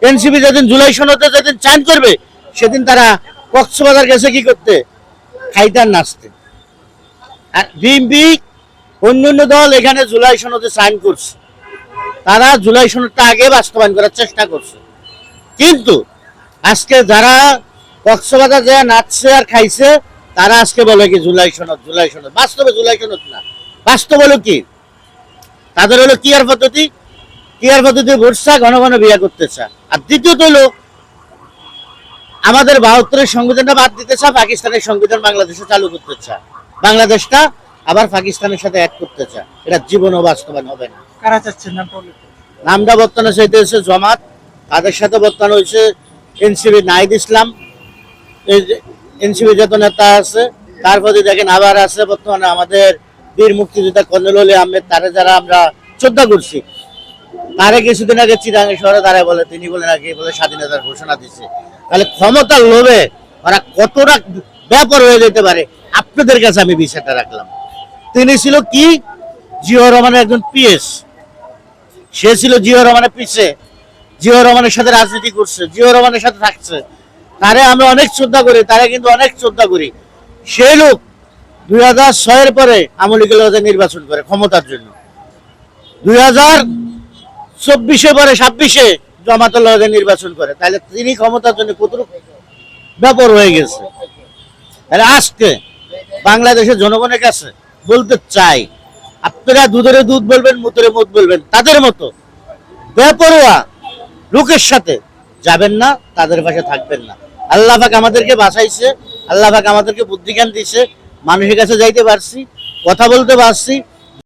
NCP যেদিন জুলাই সনদে যেদিন চান করবে সেদিন তারা কক্সবাজার গেছে কি করতে, খাইতে আর নাচতে। আর বিএনপি অন্যান্য দল এখানে জুলাই সনদে সাইন করছে, তারা জুলাই সনদটা আগে বাস্তবায়ন করার চেষ্টা করছে। কিন্তু আজকে যারা কক্সবাজার যায় নাচছে আর খাইছে তারা আজকে বলে কি জুলাই সনদ, জুলাই সনদ। বাস্তবে জুলাই সনদ না, বাস্তব হলো কি, তাদের হলো কিয়ার পদ্ধতি, কিয়ার পদ্ধতি ভরসা, ঘন ঘন বিয়ে করতে চায়। আর দ্বিতীয়ত হলো আমাদের 72-এর সংবিধানটা বাদ দিতে চায়, পাকিস্তানের সংবিধান বাংলাদেশে চালু করতে চায়, বাংলাদেশটা আবার পাকিস্তানের সাথে এক করতে চায়। এটা জীবনও বাস্তবায়ন হবে না। কারা চাচ্ছেন নামটা বর্তমানে চাইতে হয়েছে জামাত, তাদের সাথে বর্তমানে হয়েছে এনসিপি নাহিদ ইসলাম, এনসিপি যত নেতা আছে। তারপরে দেখেন আবার আছে বর্তমানে আমাদের বীর মুক্তিযোদ্ধা কর্নেল অলি আহমেদ, তারে যারা আমরা শ্রদ্ধা করছি, তারে কিছুদিন আগে চিরাঙ্গি শহরে তারা বলে, তিনি বলে নাকি বলে স্বাধীনতার ঘোষণা দিচ্ছে। তাহলে ক্ষমতার লোভে ওরা কতটা ব্যাপার হয়ে যেতে পারে আপনাদের কাছে আমি বিষয়টা রাখলাম। তিনি ছিল কি, জিয়াউর রহমানের একজন পিএস, সে ছিল জিয়াউর রহমানের পিছে, জিয়াউর রহমানের সাথে রাজনীতি করছে, জিয়াউর রহমানের সাথে থাকছে, তারে আমরা অনেক শ্রদ্ধা করি, তারে কিন্তু অনেক শ্রদ্ধা করি। সেই লোক 2006-এর পরে আওয়ামী লীগের নির্বাচন করে ক্ষমতার জন্য, 2024-এ পরে 26-এ জামাতুল্লাহ নির্বাচন করে। তাহলে তিনি ক্ষমতার জন্য কতটুকু ব্যাপার হয়ে গেছে। তাহলে আজকে বাংলাদেশের জনগণের কাছে বলতে চাই, আপনারা দুধরে দুধ বলবেন, মুতরে মুত বলবেন, তাদের মতো বেপরোয়া লোকের সাথে যাবেন না, তাদের পাশে থাকবেন না। আল্লাহ পাক আমাদেরকে বাঁচাইছে, আল্লাহ পাক আমাদেরকে বুদ্ধি জ্ঞান দিয়েছে, মানুষের কাছে যাইতে পারছি, কথা বলতে পারছি।